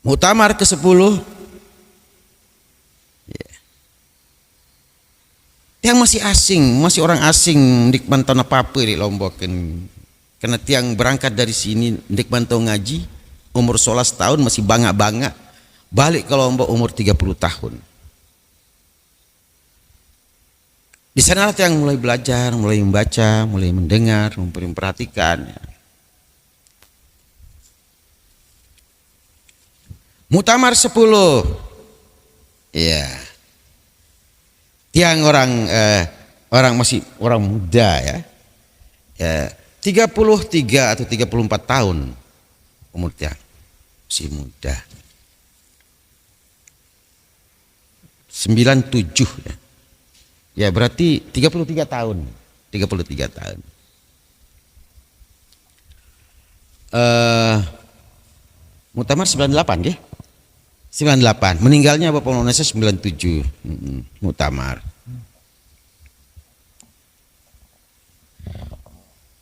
Muktamar ke-10 yang masih asing, masih orang asing ndik mantau apa-apa di Lombok kan. Karena tiang berangkat dari sini ndik mantau ngaji umur 11 tahun masih bangga-bangga, balik ke Lombok umur 30 tahun. Di sanalah tiang mulai belajar, mulai membaca, mulai mendengar, memperhatikan. Muktamar 10. Ya. Tiang orang masih orang muda ya. 33 atau 34 tahun umur tiang. Masih muda. 97 ya. Ya berarti 33 tahun. 33 tahun. Muktamar 98 ya. 98. Meninggalnya Bapak Maulana 97. Muktamar.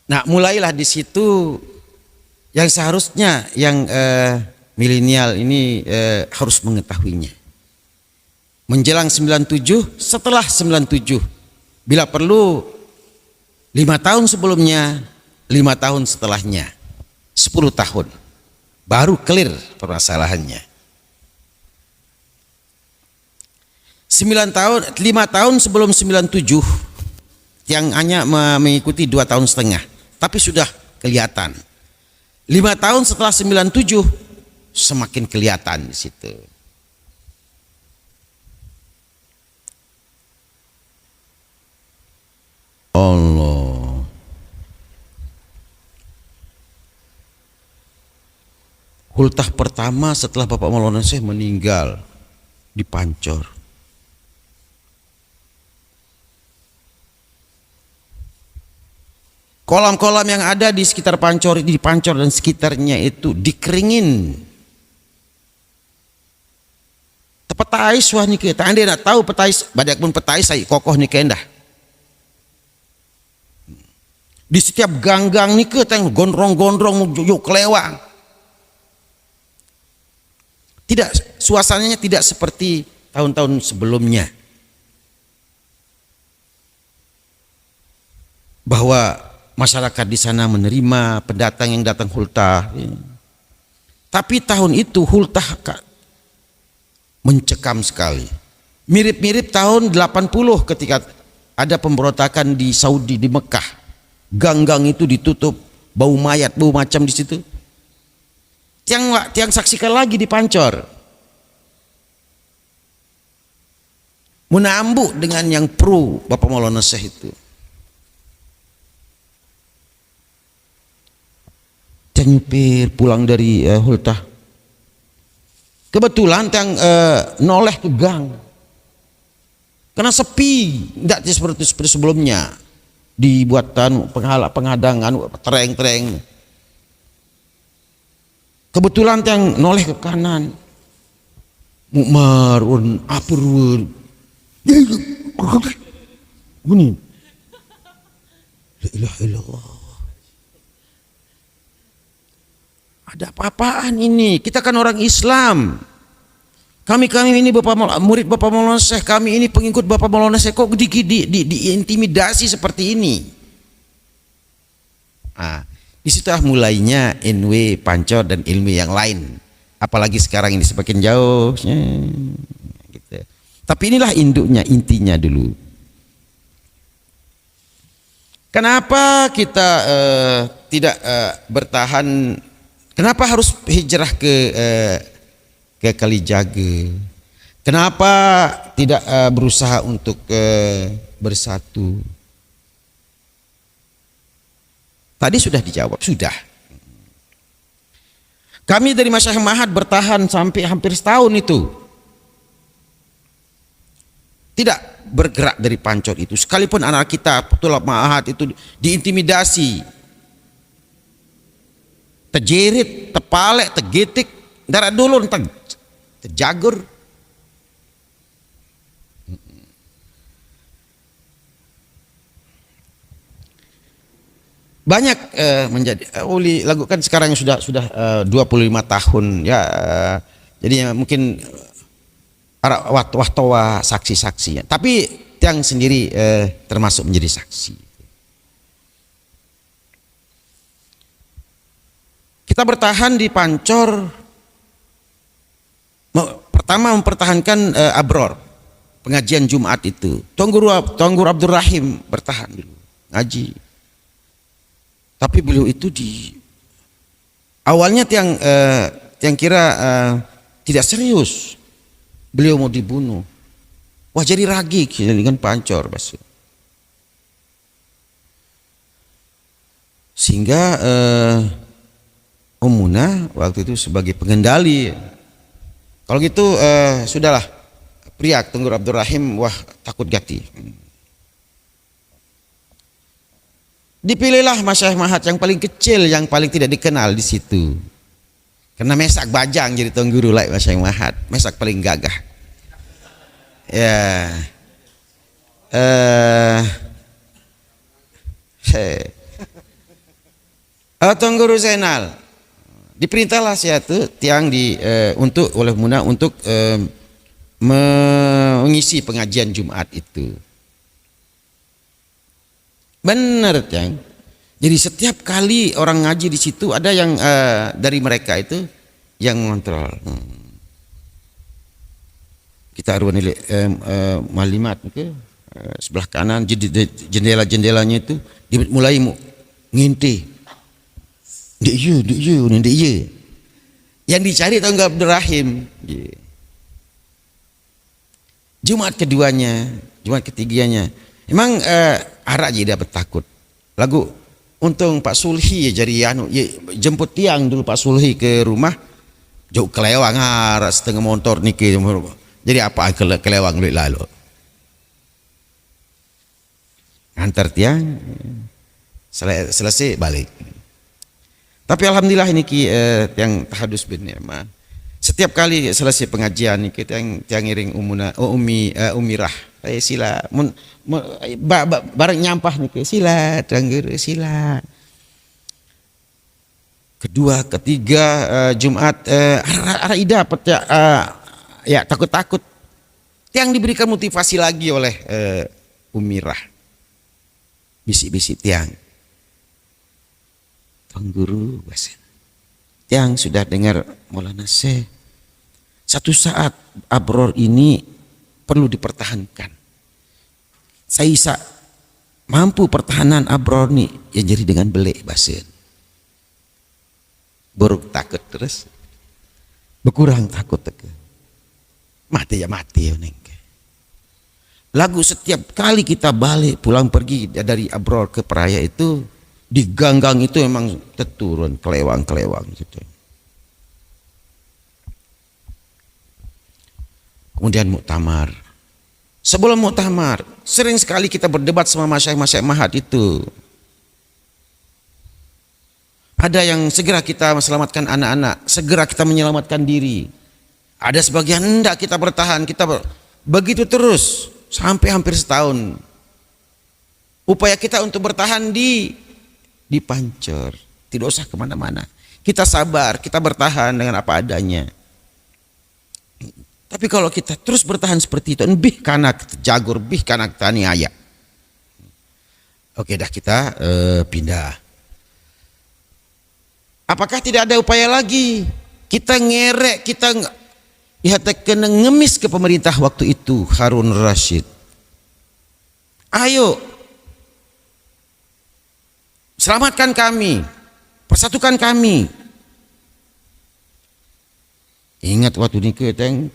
Nah, mulailah di situ yang seharusnya yang milenial ini harus mengetahuinya. Menjelang 97, setelah 97, bila perlu 5 tahun sebelumnya, 5 tahun setelahnya, 10 tahun, baru clear permasalahannya. 9 tahun, 5 tahun sebelum 97, yang hanya mengikuti 2 tahun setengah, tapi sudah kelihatan. 5 tahun setelah 97, semakin kelihatan di situ. Allah. Hultah pertama setelah Bapak Maulana Syekh meninggal di Pancor. Kolam-kolam yang ada di sekitar Pancor, di Pancor dan sekitarnya itu dikeringin. Petais wah nih kita, anda nak tahu petais, banyak pun petais saya kokoh nih kendah. Di setiap gang-gang nih ke teng gondrong-gondrong yuk kelewang. Tidak, suasananya tidak seperti tahun-tahun sebelumnya. Bahwa masyarakat di sana menerima pendatang yang datang hultah. Tapi tahun itu hultah mencekam sekali. Mirip-mirip tahun 80 ketika ada pemberontakan di Saudi, di Mekah. Gang-gang itu ditutup, bau mayat, bau macam di situ. Tiang saksikan lagi di Pancor. Menambuk dengan yang pro Bapak Maulana Syekh itu. Tiang nyupir pulang dari hultah. Kebetulan tiang noleh ke gang. Karena sepi, tidak seperti sebelumnya. Dibuatan penghadangan tereng-tereng. Kebetulan yang noleh ke kanan, Mukmarun apurun, bunyi, la ilaha illallah. Ada apa-apaan ini? Kita kan orang Islam. Kami ini murid Bapak Maulana Syekh, kami ini pengikut Bapak Maulana Syekh, kok diintimidasi seperti ini. Disitulah mulainya NW, Pancor dan ilmu yang lain. Apalagi sekarang ini semakin jauh. Gitu. Tapi inilah induknya, intinya dulu. Kenapa kita tidak bertahan? Kenapa harus hijrah ke Kalijaga? Kenapa tidak berusaha untuk bersatu? Tadi sudah dijawab, sudah. Kami dari Masyayikh Mahat bertahan sampai hampir setahun itu. Tidak bergerak dari Pancor itu. Sekalipun anak kita Tulab Mahat itu diintimidasi. Terjerit, terpalek, tergetik, darah dulu, terjagur. Banyak menjadi uli lagu kan sekarang sudah 25 tahun ya, Jadi mungkin para wahtowa saksi-saksinya. Tapi tiang sendiri termasuk menjadi saksi. Kita bertahan di Pancor. Pertama mempertahankan Abror, pengajian Jumat itu. Tuangguru Abdul Rahim bertahan dulu ngaji. Tapi beliau itu awalnya tiang kira tidak serius. Beliau mau dibunuh. Wah, jadi ragi dengan Pancor, Bas. Sehingga Muna waktu itu sebagai pengendali. Kalau gitu sudahlah, Priak Tuangguru Abdul Rahim, wah takut gati. Dipilihlah Masyayikh Mahat yang paling kecil, yang paling tidak dikenal di situ. Karena Mesak Bajang jadi Tuangguru lah Masyayikh Mahat. Mesak paling gagah. Ya. Tuangguru Zainal diperintahlah siatu tiang untuk oleh Muna untuk mengisi pengajian Jumat itu. Benar, tiang. Jadi setiap kali orang ngaji di situ ada yang dari mereka itu yang mengontrol. Kita arwah nilai malimat ke sebelah kanan, jendela-jendelanya itu mulai ngintih. Dek ye. Yang dicari tahu nggak Abdul Rahim. Jumat keduanya, Jumat ketiganya. Emang arak je dapat takut. Lagu untung Pak Sulhi ya jadi jemput tiang dulu Pak Sulhi ke rumah. Jauh kelewang arak setengah motor niki. Jadi apa kelewang lalu. Antar tiang selesai balik. Tapi alhamdulillah ini tiang tahadus bin Ni'mah. Setiap kali selesai pengajian kita tiang iring umirah. Sila barang nyampah nih sila Tuangguru sila. Kedua, ketiga Jumat arah ida ya takut-takut. Tiang diberikan motivasi lagi oleh umirah. Bisik-bisik tiang. Tuangguru tiang sudah dengar Maulana Syekh. Satu saat Abror ini perlu dipertahankan. Saya mampu pertahanan Abror nih yang jadi dengan belik basin. Buruk takut terus. Berkurang takut teke. Mati ya neng. Lagu setiap kali kita balik pulang pergi dari Abror ke Peraya itu di ganggang itu memang terturun kelewang gitu. Kemudian muktamar. Sebelum muktamar, sering sekali kita berdebat sama Masyayikh Mahat itu. Ada yang segera kita selamatkan anak-anak, segera kita menyelamatkan diri. Ada sebagian hendak kita bertahan, begitu terus sampai hampir setahun. Upaya kita untuk bertahan di Pancor, tidak usah kemana-mana. Kita sabar, kita bertahan dengan apa adanya. Tapi kalau kita terus bertahan seperti itu, lebih karena jagur, lebih karena tani ayak. Oke, dah kita pindah. Apakah tidak ada upaya lagi? Kita ngerek, kita kena ngemis ke pemerintah waktu itu, Harun Rashid. Ayo, selamatkan kami, persatukan kami. Ingat waktu ini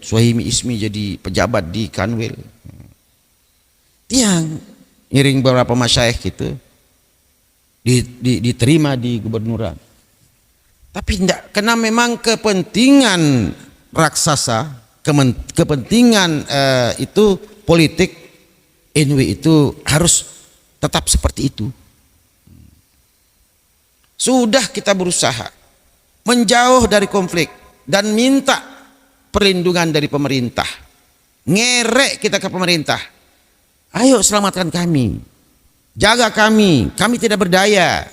Suhaimi Ismi jadi pejabat di Kanwil. Tiang ngiring beberapa masyayikh gitu diterima di gubernuran. Tapi tidak, karena memang kepentingan raksasa, kepentingan itu politik, NW itu harus tetap seperti itu. Sudah kita berusaha menjauh dari konflik dan minta perlindungan dari pemerintah. Ngerek kita ke pemerintah. Ayo selamatkan kami. Jaga kami. Kami tidak berdaya.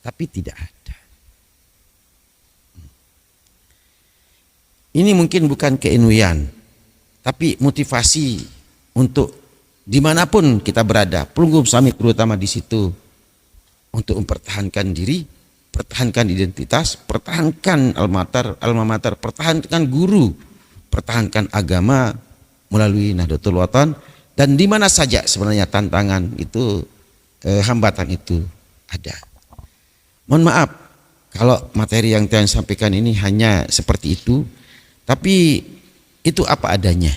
Tapi tidak ada. Ini mungkin bukan keinginan, tapi motivasi untuk dimanapun kita berada, pelunggup Summit terutama di situ, untuk mempertahankan diri, pertahankan identitas, pertahankan alma mater, pertahankan guru, pertahankan agama melalui Nahdlatul Ulama, dan di mana saja sebenarnya tantangan itu, hambatan itu ada. Mohon maaf kalau materi yang Tiang sampaikan ini hanya seperti itu, tapi itu apa adanya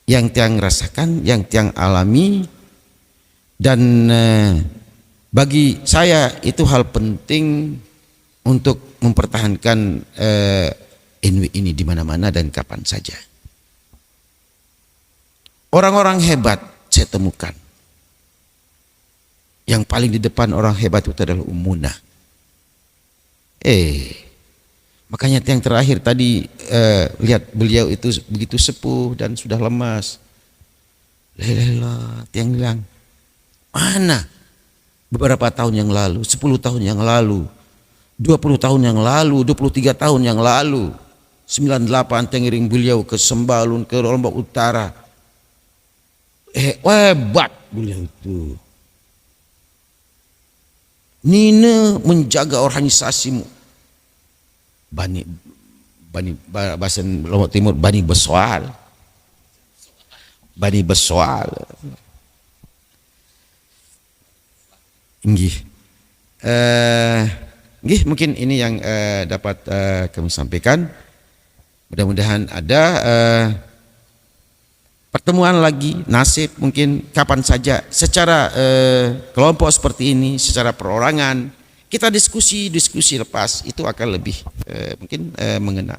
yang Tiang rasakan, yang Tiang alami, dan bagi saya itu hal penting untuk mempertahankan NW ini di mana-mana dan kapan saja. Orang-orang hebat saya temukan. Yang paling di depan orang hebat itu adalah Umunah. Makanya yang terakhir tadi lihat beliau itu begitu sepuh dan sudah lemas. Lelah, Tiang bilang, mana beberapa tahun yang lalu, 10 tahun yang lalu, 20 tahun yang lalu, 23 tahun yang lalu, 98 tengiring beliau ke Sembalun, ke Lombok Utara. Hebat beliau itu. Nina menjaga organisasimu. Bani bahasa Lombok Timur, Bani Besoal. Bani Besoal. Nggih. Mungkin ini yang dapat kami sampaikan. Mudah-mudahan ada pertemuan lagi, nasib mungkin kapan saja secara kelompok seperti ini, secara perorangan kita diskusi lepas itu akan lebih mungkin mengenal.